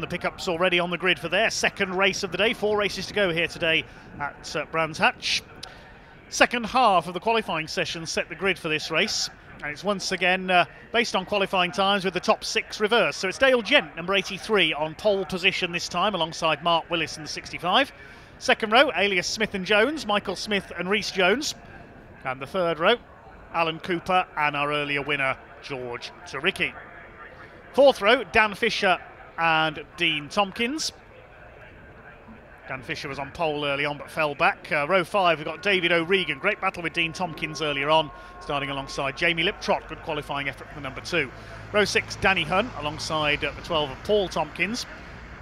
The pickups already on the grid for their second race of the day. 4 races to go here today at Brands Hatch. Second half of the qualifying session set the grid for this race. And it's once again based on qualifying times with the top 6 reversed. So it's Dale Gent, number 83, on pole position this time alongside Mark Willis in the 65. Second row, alias Smith and Jones, Michael Smith and Rhys Jones. And the third row, Alan Cooper and our earlier winner, George Turicki. Fourth row, Dan Fisher and Dean Tompkins. Dan Fisher was on pole early on but fell back. Row 5, we've got David O'Regan. Great battle with Dean Tompkins earlier on, starting alongside Jamie Liptrot. Good qualifying effort from the number 2. Row 6, Danny Hunt alongside the 12 of Paul Tompkins.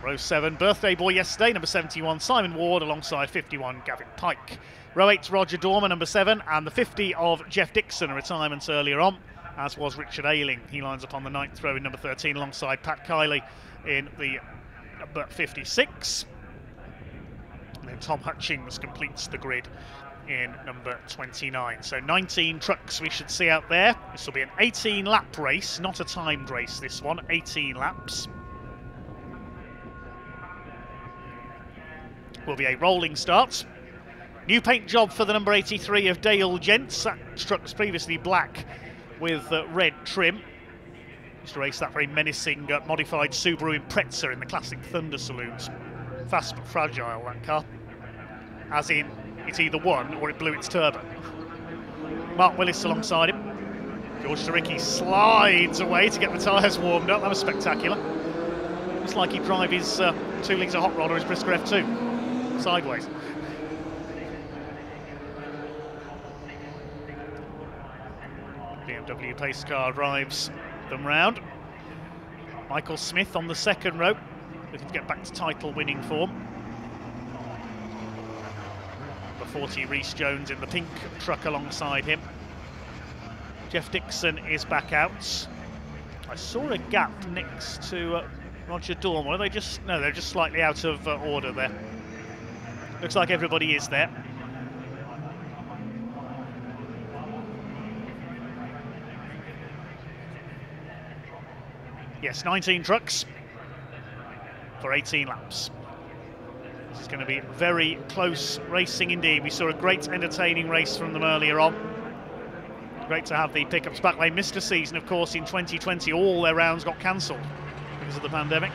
Row 7, birthday boy yesterday, number 71, Simon Ward alongside 51, Gavin Pike. Row 8, Roger Dormer, number 7, and the 50 of Jeff Dixon, a retirement earlier on, as was Richard Ayling. He lines up on the 9th row in number 13 alongside Pat Kiley in the number 56. And then Tom Hutchings completes the grid in number 29. So 19 trucks we should see out there. This will be an 18-lap race, not a timed race this one, 18 laps. Will be a rolling start. New paint job for the number 83 of Dale Gents. That truck was previously black with red trim. Used to race that very menacing modified Subaru Impreza in the classic Thunder Saloons. Fast but fragile, that car. As in, it either won or it blew its turbo. Mark Willis alongside him. George Turicki slides away to get the tyres warmed up. That was spectacular. Looks like he'd drive his 2 litres hot rod or his Brisker F2 sideways. BMW pace car drives them round. Michael Smith on the second row, looking to get back to title winning form. Number 40, Rhys Jones in the pink truck alongside him. Jeff Dixon is back out. I saw a gap next to Roger Dormer. Are they just, no, they're just slightly out of order there. Looks like everybody is there. Yes, 19 trucks for 18 laps. This is going to be very close racing indeed. We saw a great entertaining race from them earlier on. Great to have the pickups back. They missed a season, of course, in 2020. All their rounds got cancelled because of the pandemic.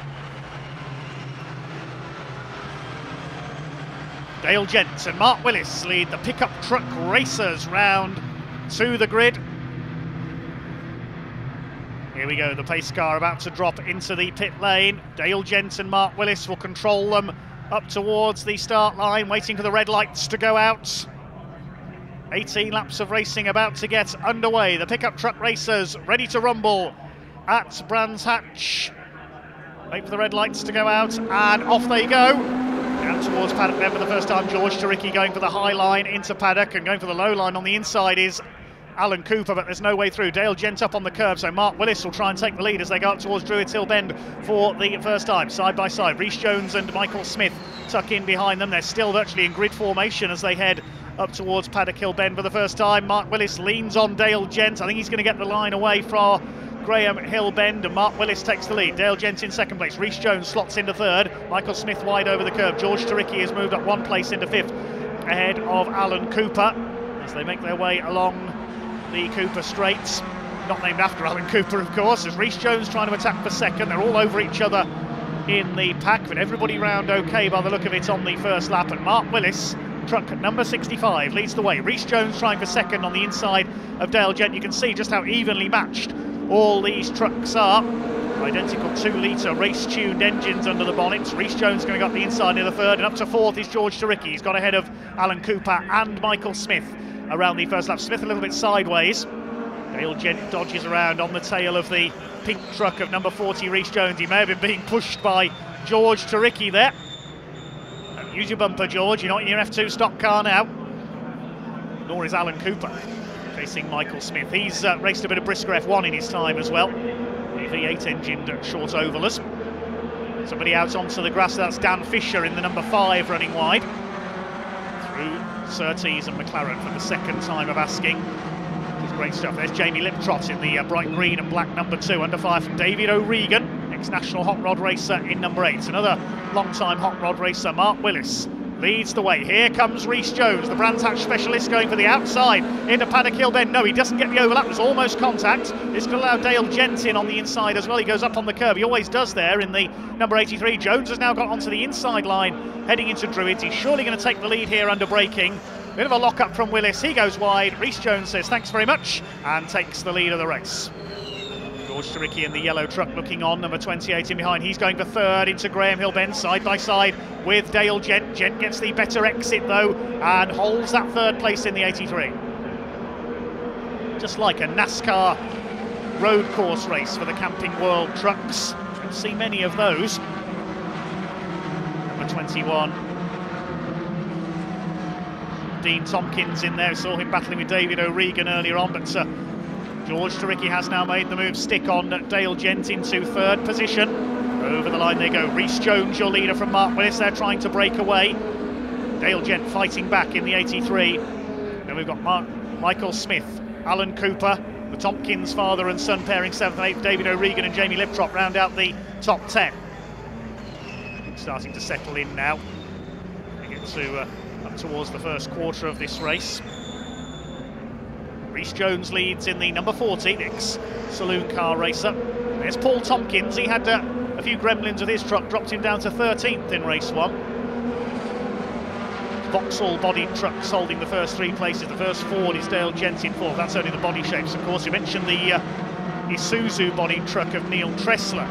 Dale Gent and Mark Willis lead the pickup truck racers round to the grid. Here we go, the pace car about to drop into the pit lane. Dale Gent and Mark Willis will control them up towards the start line, waiting for the red lights to go out. 18 laps of racing about to get underway. The pickup truck racers ready to rumble at Brands Hatch. Wait for the red lights to go out, and off they go. Down towards paddock then for the first time. George Turicki going for the high line into paddock, and going for the low line on the inside is Alan Cooper, but there's no way through. Dale Gent up on the curb, so Mark Willis will try and take the lead as they go up towards Druids Hill Bend for the first time. Side by side, Rhys Jones and Michael Smith tuck in behind them. They're still virtually in grid formation as they head up towards Paddock Hill Bend for the first time. Mark Willis leans on Dale Gent. I think he's going to get the line away from Graham Hill Bend, and Mark Willis takes the lead. Dale Gent in second place. Rhys Jones slots into third. Michael Smith wide over the curve. George Turicki has moved up 1 place into fifth, ahead of Alan Cooper as they make their way along the Cooper Straights, not named after Alan Cooper, of course, as Rhys Jones trying to attack for second. They're all over each other in the pack, but everybody round okay by the look of it on the first lap. And Mark Willis, truck number 65, leads the way. Rhys Jones trying for second on the inside of Dale Gent. You can see just how evenly matched all these trucks are. Identical 2-litre race-tuned engines under the bonnets. Rhys Jones going up the inside near the third, and up to fourth is George Turicki. He's got ahead of Alan Cooper and Michael Smith around the first lap. Smith a little bit sideways. Dale Gent dodges around on the tail of the pink truck of number 40, Rhys Jones. He may have been being pushed by George Turicki there. Don't use your bumper, George. You're not in your F2 stock car now. Nor is Alan Cooper chasing Michael Smith. He's raced a bit of Brisker F1 in his time as well. The V8 engined short ovalers. Somebody out onto the grass. That's Dan Fisher in the number 5 running wide. Through Surtees and McLaren for the second time of asking. It's great stuff. There's Jamie Liptrot in the bright green and black number 2, under fire from David O'Regan. ex-national hot rod racer in number 8. Another long-time hot rod racer, Mark Willis, leads the way. Here comes Rhys Jones, the Brands Hatch specialist, going for the outside into Paddock Hill Bend. No, he doesn't get the overlap. It was almost contact. It's going to allow Dale Gent in on the inside as well. He goes up on the curb. He always does there in the number 83. Jones has now got onto the inside line, heading into Druids. He's surely going to take the lead here under braking. Bit of a lock-up from Willis. He goes wide. Rhys Jones says thanks very much and takes the lead of the race. George Turicki in the yellow truck looking on, number 28 in behind. He's going for third into Graham Hill Bend, side by side with Dale Gent. Gent gets the better exit though and holds that third place in the 83. Just like a NASCAR road course race for the Camping World trucks. Don't see many of those. Number 21. Dean Tompkins in there, saw him battling with David O'Regan earlier on, but George Turicki has now made the move, stick on Dale Gent into third position. Over the line they go. Rhys Jones, your leader from Mark Willis, they're trying to break away. Dale Gent fighting back in the 83. Then we've got Michael Smith, Alan Cooper, the Tompkins father and son pairing 7th and 8th, David O'Regan and Jamie Liptrop round out the top 10. Starting to settle in now. We get to up towards the first quarter of this race. Rhys Jones leads in the number 40, ex-saloon car racer. There's Paul Tompkins. He had a few gremlins with his truck, dropped him down to 13th in race 1. Vauxhall-bodied trucks holding the first 3 places. The first Ford is Dale Gent in 4th. That's only the body shapes, of course. You mentioned the Isuzu-bodied truck of Neil Tressler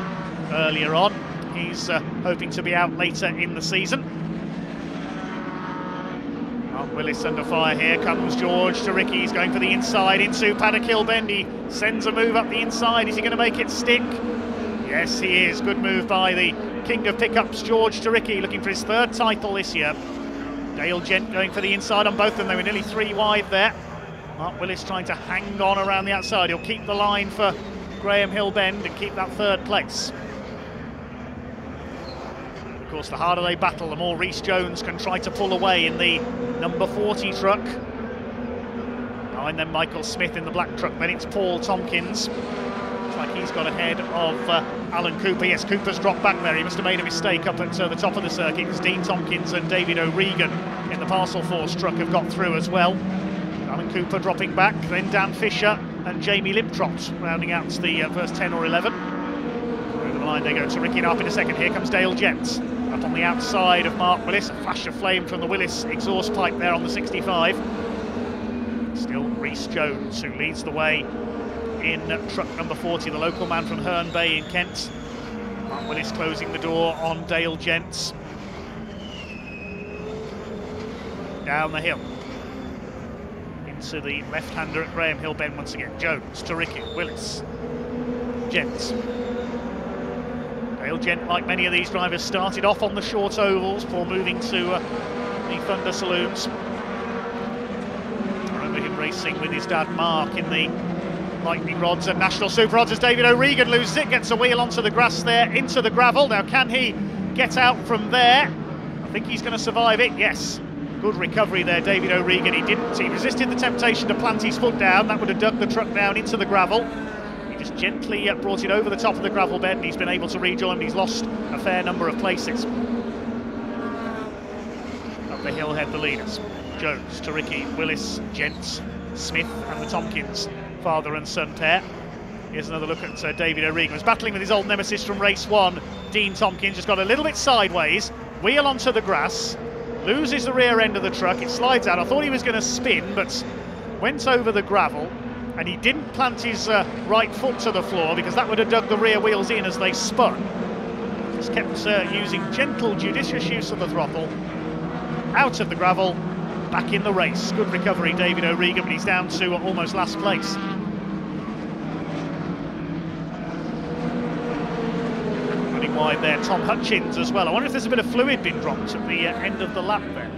earlier on. He's hoping to be out later in the season. Willis under fire. Here comes George Turicki. He's going for the inside into Paddock Hill Bend. He sends a move up the inside. Is he going to make it stick? Yes, he is. Good move by the king of pickups, George Turicki, looking for his 3rd title this year. Dale Gent going for the inside on both of them. They were nearly 3 wide there. Mark Willis trying to hang on around the outside. He'll keep the line for Graham Hill Bend and keep that 3rd place. Of course, the harder they battle, the more Rhys Jones can try to pull away in the number 40 truck. Behind them, Michael Smith in the black truck. Then it's Paul Tompkins. Looks like he's got ahead of Alan Cooper. Yes, Cooper's dropped back there. He must have made a mistake up at the top of the circuit, because Dean Tompkins and David O'Regan in the Parcel Force truck have got through as well. Alan Cooper dropping back. Then Dan Fisher and Jamie Liptrot rounding out the first 10 or 11. Over the line they go. Turicki up in a second. Here comes Dale Gent. Up on the outside of Mark Willis, a flash of flame from the Willis exhaust pipe there on the 65. Still Rhys Jones who leads the way in truck number 40, the local man from Herne Bay in Kent. Mark Willis closing the door on Dale Gent. Down the hill. Into the left-hander at Graham Hill Bend once again. Jones, Turicki, Willis, Gent. Dale Gent, like many of these drivers, started off on the short ovals before moving to the Thunder Saloons. I remember him racing with his dad Mark in the Lightning Rods and National Super Rods as David O'Regan loses it, gets a wheel onto the grass there, into the gravel. Now, can he get out from there? I think he's going to survive it, yes. Good recovery there, David O'Regan. He didn't. He resisted the temptation to plant his foot down. That would have dug the truck down into the gravel. Just gently brought it over the top of the gravel bed, and he's been able to rejoin, but he's lost a fair number of places. Up the hill head the leaders. Jones, Turicki, Willis, Gent, Smith and the Tompkins father and son pair. Here's another look at David O'Regan. He was battling with his old nemesis from race 1. Dean Tompkins just got a little bit sideways, wheel onto the grass, loses the rear end of the truck, it slides out. I thought he was going to spin, but went over the gravel. And he didn't plant his right foot to the floor, because that would have dug the rear wheels in as they spun. Just kept using gentle, judicious use of the throttle. Out of the gravel, back in the race. Good recovery, David O'Regan, but he's down to almost last place. Running wide there, Tom Hutchins as well. I wonder if there's a bit of fluid been dropped at the end of the lap there.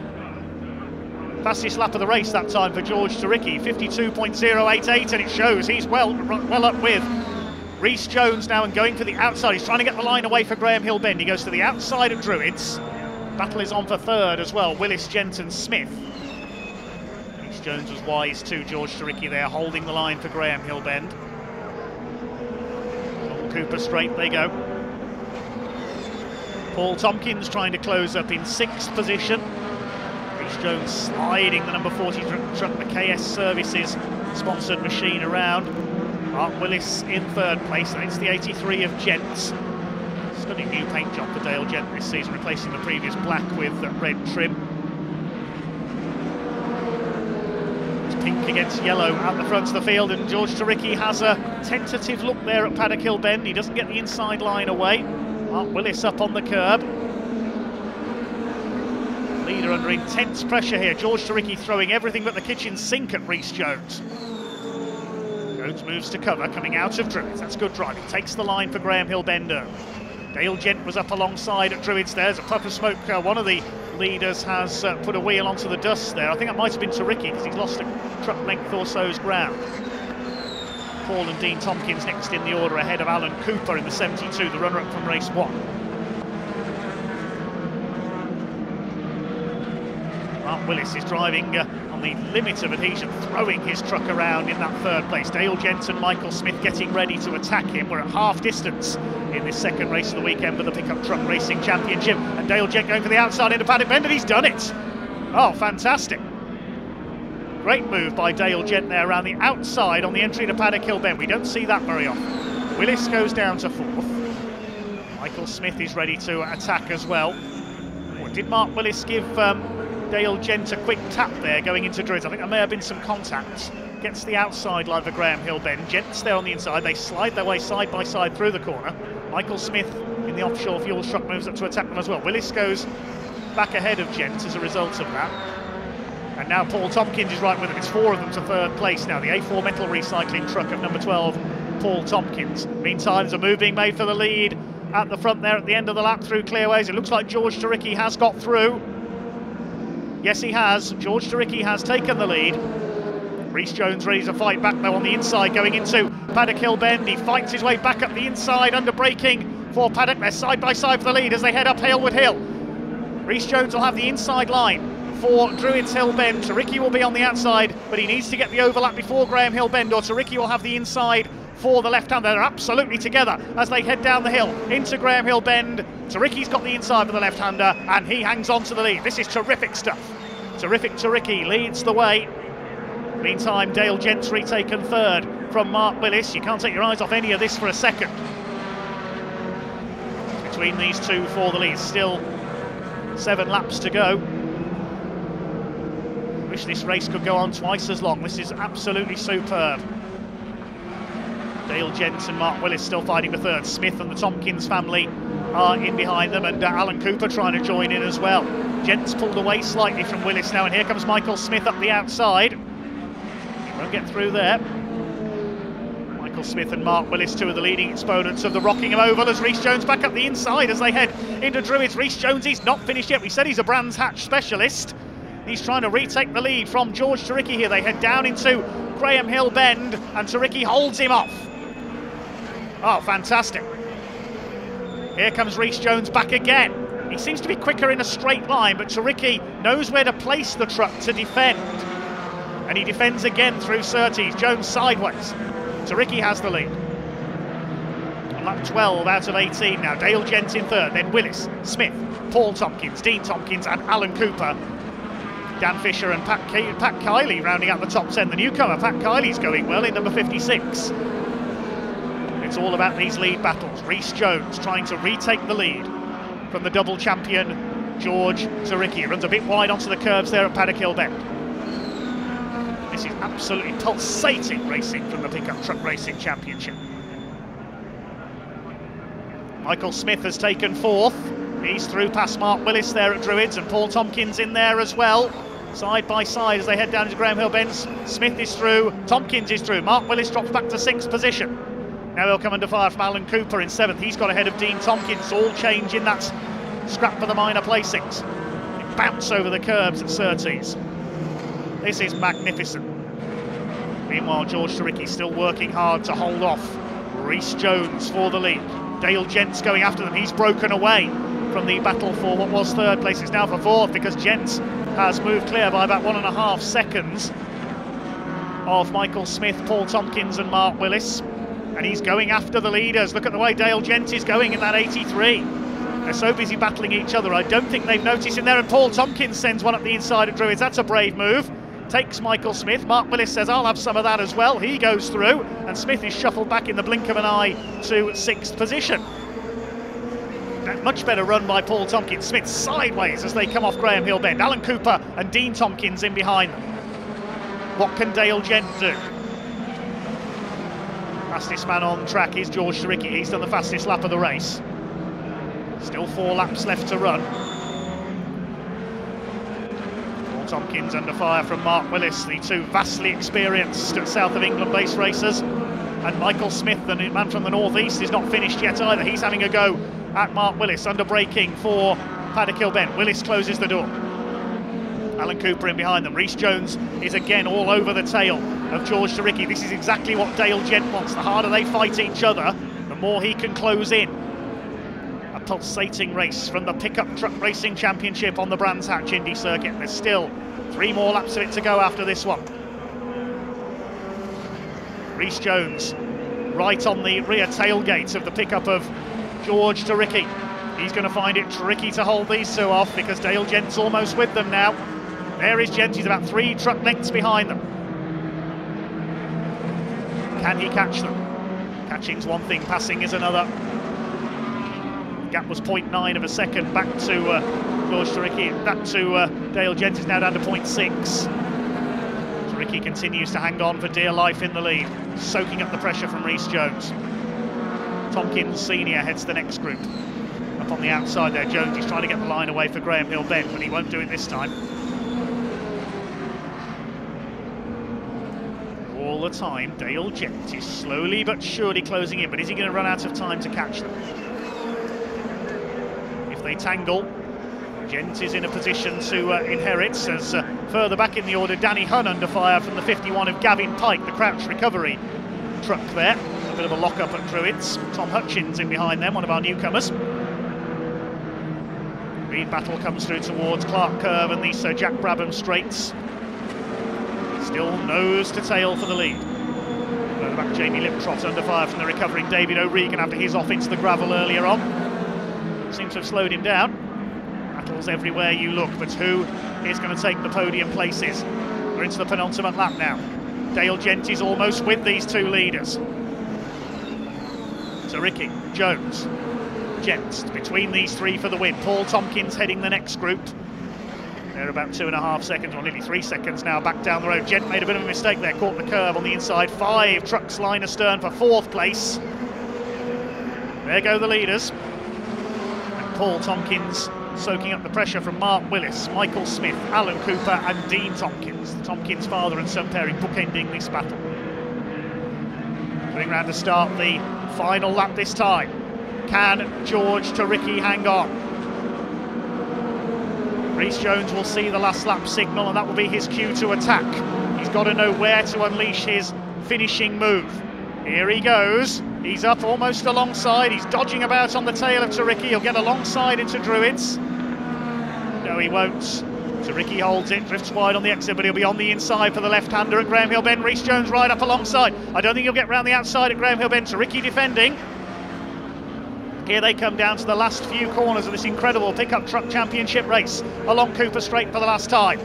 Fastest lap of the race that time for George Turicki, 52.088, and it shows he's well up with Rhys Jones now and going for the outside. He's trying to get the line away for Graham Hill Bend. He goes to the outside of Druids. Battle is on for 3rd as well, Willis, Gent and Smith. Rhys Jones was wise too, George Turicki there, holding the line for Graham Hill Bend. Cooper straight they go. Paul Tompkins trying to close up in 6th position. Rhys Jones sliding the number 40 truck, the KS Services sponsored machine around. Mark Willis in 3rd place, and it's the 83 of Gents. Stunning new paint job for Dale Gent this season, replacing the previous black with red trim. It's pink against yellow at the front of the field, and George Turicki has a tentative look there at Paddock Hill Bend. He doesn't get the inside line away. Mark Willis up on the curb. Leader under intense pressure here. George Turicki throwing everything but the kitchen sink at Rhys Jones. Jones moves to cover, coming out of Druids. That's good driving. Takes the line for Graham Hill Bender. Dale Gent was up alongside at Druids. There's a puff of smoke. One of the leaders has put a wheel onto the dust there. I think that might have been Turicki because he's lost a truck length or so's ground. Paul and Dean Tompkins next in the order, ahead of Alan Cooper in the 72, the runner-up from race 1. Mark Willis is driving on the limit of adhesion, throwing his truck around in that 3rd place. Dale Gent and Michael Smith getting ready to attack him. We're at half distance in this 2nd race of the weekend for the Pickup Truck Racing Championship. And Dale Gent going for the outside into Paddock Bend, and he's done it. Oh, fantastic. Great move by Dale Gent there around the outside on the entry to Paddock Hill Bend. We don't see that very often. Willis goes down to 4th. Michael Smith is ready to attack as well. Or did Mark Willis give Dale Gent a quick tap there going into Druids? I think there may have been some contact. Gets the outside line for Graham Hill Bend. Gent's there on the inside. They slide their way side by side through the corner. Michael Smith in the offshore fuel truck moves up to attack them as well. Willis goes back ahead of Gent as a result of that. And now Paul Tompkins is right with him. It's 4 of them to 3rd place now. The A4 metal recycling truck of number 12, Paul Tompkins. Meantime, there's a move being made for the lead at the front there at the end of the lap through Clearways. It looks like George Turicki has got through. Yes, he has. George Turicki has taken the lead. Rhys Jones ready to fight back though on the inside going into Paddock Hill Bend. He fights his way back up the inside under braking for Paddock. They're side by side for the lead as they head up Halewood Hill. Rhys Jones will have the inside line for Druids Hill Bend. Turicki will be on the outside, but he needs to get the overlap before Graham Hill Bend, or Turicki will have the inside for the left hand. They're absolutely together as they head down the hill into Graham Hill Bend. Turicki's got the inside for the left-hander, and he hangs on to the lead. This is terrific stuff. Terrific Turicki leads the way. Meantime, Dale Gent's retaken 3rd from Mark Willis. You can't take your eyes off any of this for a second. Between these two for the lead. Still 7 laps to go. Wish this race could go on twice as long. This is absolutely superb. Dale Gent and Mark Willis still fighting for 3rd. Smith and the Tompkins family are in behind them, and Alan Cooper trying to join in as well. Gent's pulled away slightly from Willis now, and here comes Michael Smith up the outside. He won't get through there. Michael Smith and Mark Willis, 2 of the leading exponents of the Rockingham Oval, as Rhys Jones back up the inside as they head into Druids. Rhys Jones, he's not finished yet. We said he's a Brands Hatch specialist. He's trying to retake the lead from George Turicki here. They head down into Graham Hill Bend, and Turicki holds him off. Oh, fantastic. Here comes Rhys Jones back again. He seems to be quicker in a straight line, but Turicki knows where to place the truck to defend. And he defends again through Surtees. Jones sideways. Turicki has the lead. On lap 12 out of 18 now. Dale Gent in 3rd, then Willis, Smith, Paul Tompkins, Dean Tompkins and Alan Cooper. Dan Fisher and Pat Kiley rounding out the top 10. The newcomer, Pat Kiley's going well in number 56. It's all about these lead battles. Rhys Jones trying to retake the lead from the double champion George Turicki. Runs a bit wide onto the curbs there at Paddock Hill Bend. This is absolutely pulsating racing from the Pickup Truck Racing Championship. Michael Smith has taken 4th. He's through past Mark Willis there at Druids, and Paul Tompkins in there as well. Side by side as they head down into Graham Hill Bend. Smith is through, Tompkins is through. Mark Willis drops back to 6th position. Now he'll come under fire from Alan Cooper in 7th. He's got ahead of Dean Tompkins. All change in that scrap for the minor placings. They bounce over the curbs at Surtees. This is magnificent. Meanwhile, George Turicki still working hard to hold off Rhys Jones for the lead. Dale Gent's going after them. He's broken away from the battle for what was 3rd place. It's now for 4th because Gent has moved clear by about 1.5 seconds of Michael Smith, Paul Tompkins and Mark Willis. And he's going after the leaders. Look at the way Dale Gent is going in that 83. They're so busy battling each other, I don't think they've noticed in there, and Paul Tompkins sends one up the inside of Druids. That's a brave move. Takes Michael Smith. Mark Willis says, I'll have some of that as well. He goes through, and Smith is shuffled back in the blink of an eye to 6th position. Much better run by Paul Tompkins. Smith sideways as they come off Graham Hill Bend. Alan Cooper and Dean Tompkins in behind them. What can Dale Gent do? Fastest man on track is George Taricki. He's done the fastest lap of the race. Still 4 laps left to run. Paul Tompkins under fire from Mark Willis, the two vastly experienced South of England based racers. And Michael Smith, the man from the northeast, is not finished yet either. He's having a go at Mark Willis, under braking for Paddock Hill Bend. Willis closes the door. Alan Cooper in behind them. Rhys Jones is again all over the tail of George Taricki. This is exactly what Dale Gent wants. The harder they fight each other, the more he can close in. A pulsating race from the Pickup Truck Racing Championship on the Brands Hatch Indy Circuit. There's still 3 more laps of it to go after this one. Rhys Jones right on the rear tailgate of the pickup of George Taricki. He's going to find it tricky to hold these two off because Dale Gent's almost with them now. There is Gent, he's about 3 truck lengths behind them. Can he catch them? Catching's one thing, passing is another. Gap was 0.9 of a second back to George Taricki, back to Dale Gent is now down to 0.6. Taricki continues to hang on for dear life in the lead, soaking up the pressure from Rhys Jones. Tompkins Senior heads the next group. Up on the outside there, Jones is trying to get the line away for Graham Hill Bend, but he won't do it this time. All the time, Dale Gent is slowly but surely closing in, but is he going to run out of time to catch them? If they tangle, Gent is in a position to inherit, as further back in the order, Danny Hunn under fire from the 51 of Gavin Pike, the Crouch recovery truck there. A bit of a lock-up at Druids. Tom Hutchins in behind them, one of our newcomers. Lead battle comes through towards Clark Curve and the Sir Jack Brabham straights. Still nose to tail for the lead. Further back, Jamie Liptrot under fire from the recovering David O'Regan after his off into the gravel earlier on. Seems to have slowed him down. Battles everywhere you look, but who is going to take the podium places? We're into the penultimate lap now. Dale Gent is almost with these 2 leaders. Taricki, Jones, Gent between these 3 for the win. Paul Tompkins heading the next group. They're about 2.5 seconds, or nearly 3 seconds now back down the road. Gent made a bit of a mistake there, caught the curve on the inside. 5 trucks line astern for 4th place. There go the leaders. And Paul Tompkins soaking up the pressure from Mark Willis, Michael Smith, Alan Cooper and Dean Tompkins. The Tompkins father and son pairing bookending this battle. Coming round to start the final lap this time. Can George Taricki hang on? Rhys Jones will see the last lap signal and that will be his cue to attack. He's got to know where to unleash his finishing move. Here he goes. He's up almost alongside. He's dodging about on the tail of Taricki. He'll get alongside into Druids. No, he won't. Taricki holds it, drifts wide on the exit, but he'll be on the inside for the left-hander at Graham Hill Bend. Rhys Jones right up alongside. I don't think he'll get round the outside at Graham Hill Bend. Taricki defending. Here they come down to the last few corners of this incredible pickup truck championship race along Cooper Straight for the last time.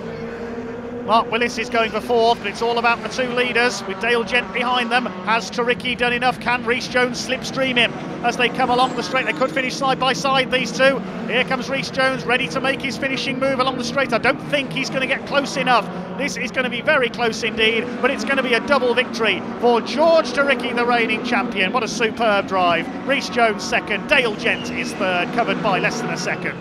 Mark Willis is going for 4th, but it's all about the 2 leaders with Dale Gent behind them. Has Taricki done enough? Can Rhys Jones slipstream him as they come along the straight? They could finish side by side, these 2. Here comes Rhys Jones, ready to make his finishing move along the straight. I don't think he's going to get close enough. This is going to be very close indeed, but it's going to be a double victory for George Taricki, the reigning champion. What a superb drive. Rhys Jones 2nd, Dale Gent is 3rd, covered by less than a second.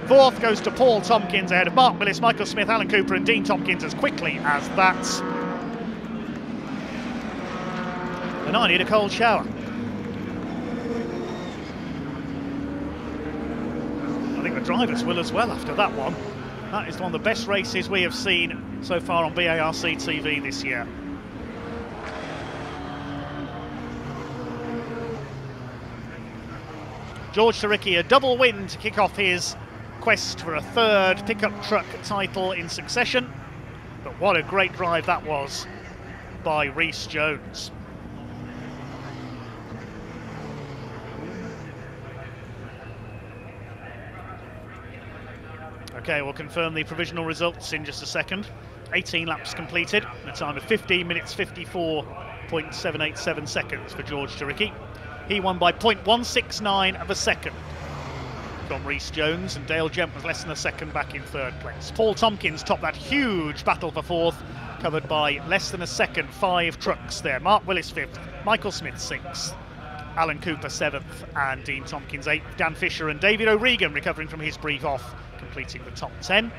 4th goes to Paul Tompkins ahead of Mark Willis, Michael Smith, Alan Cooper and Dean Tompkins as quickly as that. And I need a cold shower. I think the drivers will as well after that one. That is one of the best races we have seen so far on BARC TV this year. George Taricki, a double win to kick off his quest for a 3rd pickup truck title in succession. But what a great drive that was by Rhys Jones. Okay, we'll confirm the provisional results in just a second. 18 laps completed, a time of 15 minutes 54.787 seconds for George Turicki. He won by 0.169 of a second from Rhys Jones, and Dale Gent was less than a second back in third place. Paul Tompkins topped that huge battle for fourth, covered by less than a second, 5 trucks there. Mark Willis fifth, Michael Smith sixth, Alan Cooper seventh, and Dean Tompkins eighth. Dan Fisher and David O'Regan recovering from his brief off, completing the top 10.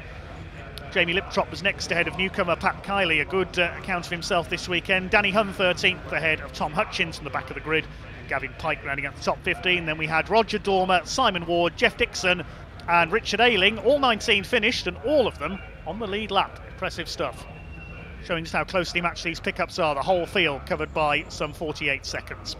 Jamie Liptrop was next ahead of newcomer Pat Kiley, a good account of himself this weekend. Danny Hunn 13th ahead of Tom Hutchins from the back of the grid. Gavin Pike rounding out the top 15. Then we had Roger Dormer, Simon Ward, Jeff Dixon and Richard Ayling, all 19 finished, and all of them on the lead lap. Impressive stuff. Showing just how closely matched these pickups are. The whole field covered by some 48 seconds.